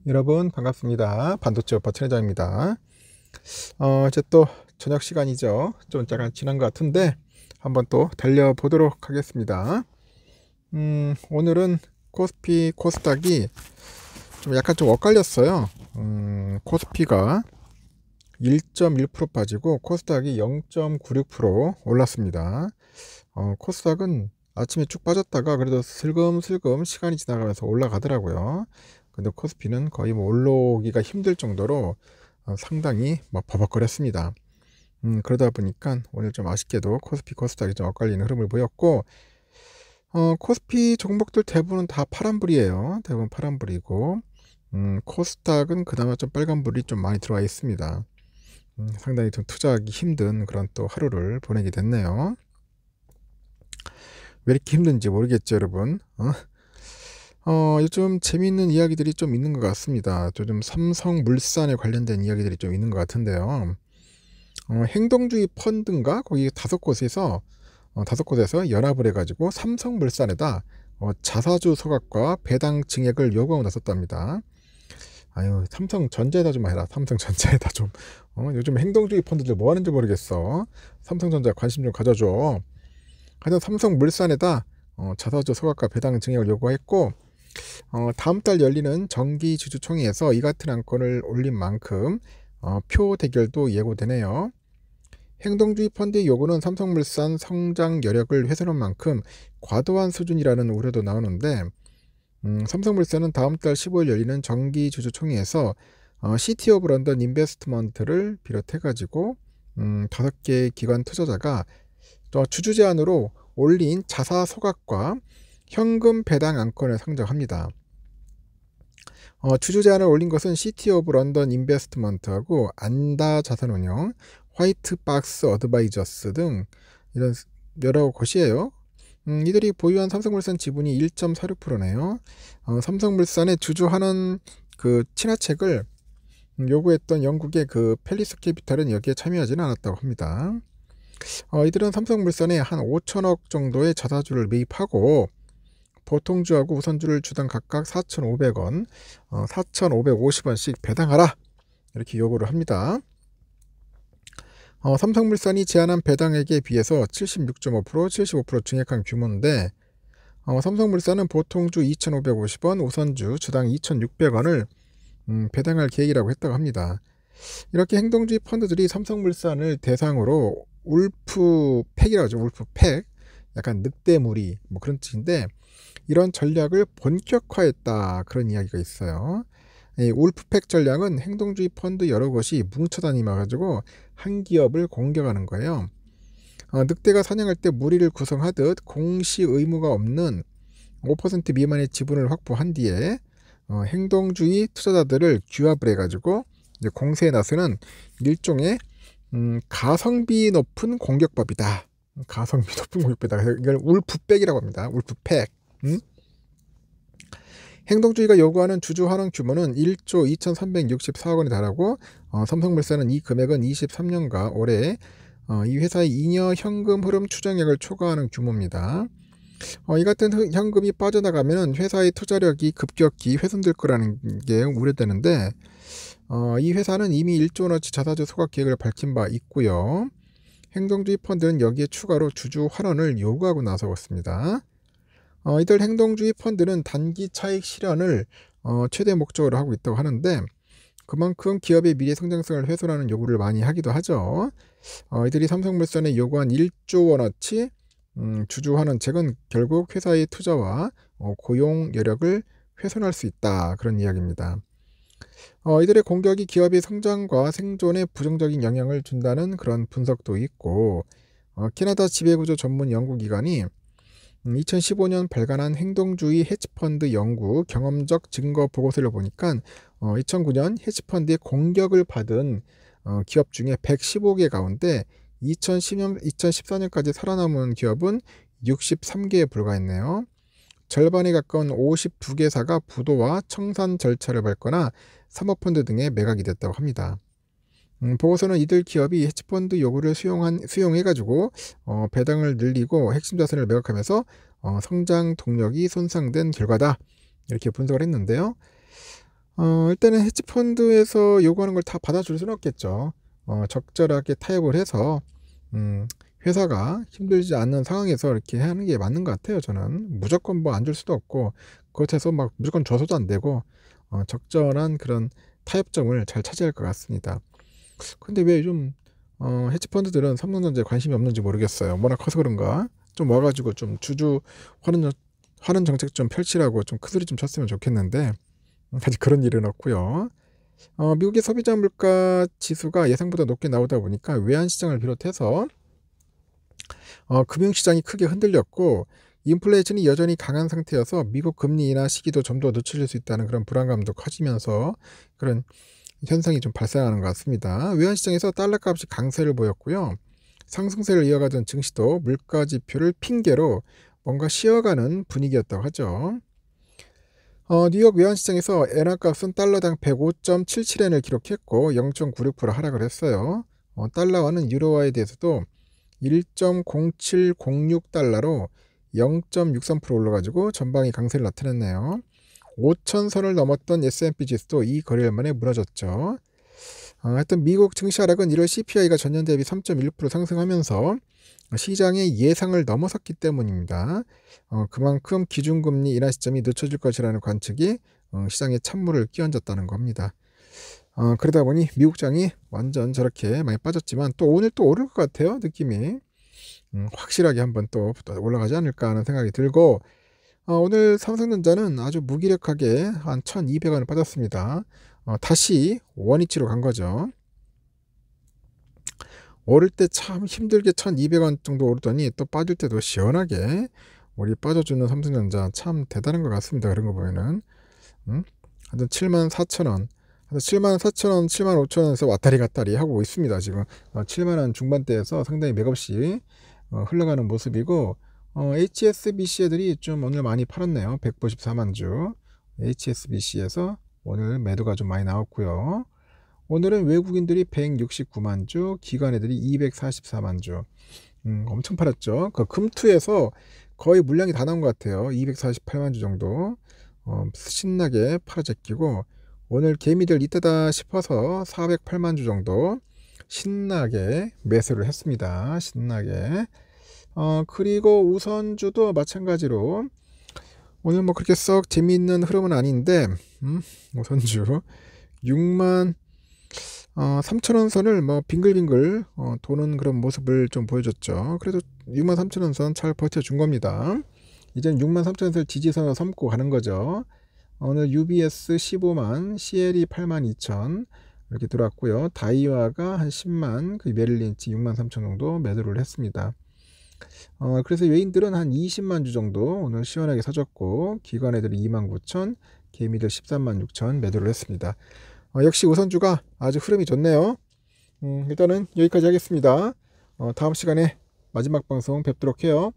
여러분 반갑습니다. 반도체 오빠 최회장입니다. 이제 또 저녁 시간이죠. 좀 약간 지난 것 같은데 한번 또 달려보도록 하겠습니다. 오늘은 코스피 코스닥이 좀 약간 좀 엇갈렸어요. 코스피가 1.1% 빠지고 코스닥이 0.96% 올랐습니다. 코스닥은 아침에 쭉 빠졌다가 그래도 슬금슬금 시간이 지나가면서 올라가더라고요. 근데 코스피는 거의 뭐 올라오기가 힘들 정도로 상당히 뭐 버벅거렸습니다. 그러다 보니까 오늘 좀 아쉽게도 코스피 코스닥이 좀 엇갈리는 흐름을 보였고, 코스피 종목들 대부분 다 파란불이에요. 대부분 파란불이고, 코스닥은 그나마 좀 빨간불이 좀 많이 들어와 있습니다. 상당히 좀 투자하기 힘든 그런 또 하루를 보내게 됐네요. 왜 이렇게 힘든지 모르겠죠, 여러분. 요즘 재미있는 이야기들이 좀 있는 것 같습니다. 요즘 삼성물산에 관련된 이야기들이 좀 있는 것 같은데요. 행동주의 펀드인가? 거기 다섯 곳에서 연합을 해가지고 삼성물산에다 자사주 소각과 배당 증액을 요구하고 나섰답니다. 아유, 삼성전자에다 좀 해라. 삼성전자에다 좀. 요즘 행동주의 펀드들 뭐 하는지 모르겠어. 삼성전자 관심 좀 가져줘. 하여튼 삼성물산에다 자사주 소각과 배당 증액을 요구했고, 다음 달 열리는 정기주주총회에서 이 같은 안건을 올린 만큼 표 대결도 예고되네요. 행동주의 펀드의 요구는 삼성물산 성장 여력을 훼손한 만큼 과도한 수준이라는 우려도 나오는데, 삼성물산은 다음 달 15일 열리는 정기주주총회에서 시티 오브 런던 인베스트먼트를 비롯해가지고 5개 기관 투자자가 주주 제안으로 올린 자사 소각과 현금 배당 안건을 상정합니다. 주주 제안을 올린 것은 시티 오브 런던 인베스트먼트하고 안다 자산운용, 화이트박스 어드바이저스 등 이런 여러 곳이에요. 이들이 보유한 삼성물산 지분이 1.46%네요. 삼성물산의 주주환원 그 친화책을 요구했던 영국의 그 팰리스 캐피탈은 여기에 참여하지는 않았다고 합니다. 이들은 삼성물산에 한 5천억 정도의 자사주를 매입하고 보통주하고 우선주를 주당 각각 4,500원, 4,550원씩 배당하라 이렇게 요구를 합니다. 삼성물산이 제안한 배당액에 비해서 76.5%, 75% 증액한 규모인데, 삼성물산은 보통주 2,550원, 우선주 주당 2,600원을 배당할 계획이라고 했다고 합니다. 이렇게 행동주의 펀드들이 삼성물산을 대상으로 울프팩이라고 하죠. 울프팩, 약간 늑대무리 뭐 그런 뜻인데, 이런 전략을 본격화했다 그런 이야기가 있어요. 이 울프팩 전략은 행동주의 펀드 여러 곳이 뭉쳐 다니면가지고 한 기업을 공격하는 거예요. 늑대가 사냥할 때 무리를 구성하듯 공시 의무가 없는 5% 미만의 지분을 확보한 뒤에 행동주의 투자자들을 규합을 해가지고 이제 공세에 나서는 일종의 가성비 높은 공격법이다. 가성비 높은 공격법이다. 이걸 울프백이라고 합니다. 울프팩. 행동주의가 요구하는 주주 환원 규모는 1조 2,364억 원에 달하고, 삼성물산은 이 금액은 23년과 올해 이 회사의 잉여 현금 흐름 추정액을 초과하는 규모입니다. 이 같은 현금이 빠져나가면 회사의 투자력이 급격히 훼손될 거라는 게 우려되는데, 이 회사는 이미 1조 원어치 자사주 소각 계획을 밝힌 바 있고요. 행동주의 펀드는 여기에 추가로 주주 환원을 요구하고 나서고 있습니다. 이들 행동주의 펀드는 단기 차익 실현을 최대 목적으로 하고 있다고 하는데, 그만큼 기업의 미래 성장성을 훼손하는 요구를 많이 하기도 하죠. 이들이 삼성물산에 요구한 1조 원어치 주주 환원책은 결국 회사의 투자와 고용 여력을 훼손할 수 있다 그런 이야기입니다. 이들의 공격이 기업의 성장과 생존에 부정적인 영향을 준다는 그런 분석도 있고, 캐나다 지배구조 전문 연구기관이 2015년 발간한 행동주의 헤지펀드 연구 경험적 증거 보고서를 보니까 2009년 헤지펀드의 공격을 받은 기업 중에 115개 가운데 2014년까지 살아남은 기업은 63개에 불과했네요. 절반에 가까운 52개사가 부도와 청산 절차를 밟거나 사모펀드 등에 매각이 됐다고 합니다. 보고서는 이들 기업이 헤지펀드 요구를 수용해가지고 배당을 늘리고 핵심 자산을 매각하면서 성장 동력이 손상된 결과다 이렇게 분석을 했는데요. 일단은 헤지펀드에서 요구하는 걸 다 받아줄 수는 없겠죠. 적절하게 타협을 해서 회사가 힘들지 않는 상황에서 이렇게 하는 게 맞는 것 같아요 저는. 무조건 뭐 안 줄 수도 없고 그렇다고 해서 막 무조건 줘서도 안 되고 적절한 그런 타협점을 잘 찾아야 할 것 같습니다. 근데 왜 좀 헤지펀드들은 삼성전자에 관심이 없는지 모르겠어요. 워낙 커서 그런가? 좀 와 가지고 좀 주주 환원 정책 좀 펼치라고 좀 큰소리 좀 쳤으면 좋겠는데 아직 그런 일은 없고요. 미국의 소비자 물가 지수가 예상보다 높게 나오다 보니까 외환 시장을 비롯해서 금융시장이 크게 흔들렸고 인플레이션이 여전히 강한 상태여서 미국 금리 인하 시기도 좀 더 늦춰질 수 있다는 그런 불안감도 커지면서 그런 현상이 좀 발생하는 것 같습니다. 외환시장에서 달러 값이 강세를 보였고요. 상승세를 이어가던 증시도 물가 지표를 핑계로 뭔가 쉬어가는 분위기였다고 하죠. 뉴욕 외환시장에서 엔화값은 달러당 105.77엔을 기록했고 0.96% 하락을 했어요. 달러와는 유로화에 대해서도 1.0706달러로 0.63% 올라가지고 전방위 강세를 나타냈네요. 5,000선을 넘었던 S&P 지수도 이 거래일 만에 무너졌죠. 하여튼 미국 증시 하락은 1월 CPI가 전년 대비 3.1% 상승하면서 시장의 예상을 넘어섰기 때문입니다. 그만큼 기준금리 인하 시점이 늦춰질 것이라는 관측이 시장에 찬물을 끼얹었다는 겁니다. 그러다 보니 미국장이 완전 저렇게 많이 빠졌지만 또 오늘 또 오를 것 같아요 느낌이. 확실하게 한번 또 올라가지 않을까 하는 생각이 들고 오늘 삼성전자는 아주 무기력하게 한 1200원을 빠졌습니다. 다시 원위치로 간 거죠. 오를 때 참 힘들게 1200원 정도 오르더니 또 빠질 때도 시원하게 우리 빠져주는 삼성전자 참 대단한 것 같습니다. 그런 거 보면은 하여튼 74,000원 74,000원 75,000원에서 왔다리 갔다리 하고 있습니다. 지금 7만원 중반대에서 상당히 맥없이 흘러가는 모습이고 HSBC 애들이 좀 오늘 많이 팔았네요. 194만주 HSBC에서 오늘 매도가 좀 많이 나왔고요. 오늘은 외국인들이 169만주, 기관 애들이 244만주. 엄청 팔았죠. 그 금투에서 거의 물량이 다 나온 것 같아요. 248만주 정도. 신나게 팔아제끼고 오늘 개미들 이때다 싶어서 408만주 정도 신나게 매수를 했습니다. 신나게. 그리고 우선주도 마찬가지로 오늘 뭐 그렇게 썩 재미있는 흐름은 아닌데 우선주 6만 3천원 선을 뭐 빙글빙글 도는 그런 모습을 좀 보여줬죠. 그래도 6만 3천원 선 잘 버텨준 겁니다. 이제는 6만 3천원 선 지지선을 삼고 가는 거죠. 오늘 UBS 15만, CLE 8만 2천 이렇게 들어왔고요. 다이와가 한 10만, 그 메릴린치 6만 3천 정도 매도를 했습니다. 그래서 외인들은 한 20만 주 정도 오늘 시원하게 사줬고 기관 애들이 2만 9천, 개미들 13만 6천 매도를 했습니다. 역시 우선주가 아주 흐름이 좋네요. 일단은 여기까지 하겠습니다. 다음 시간에 마지막 방송 뵙도록 해요.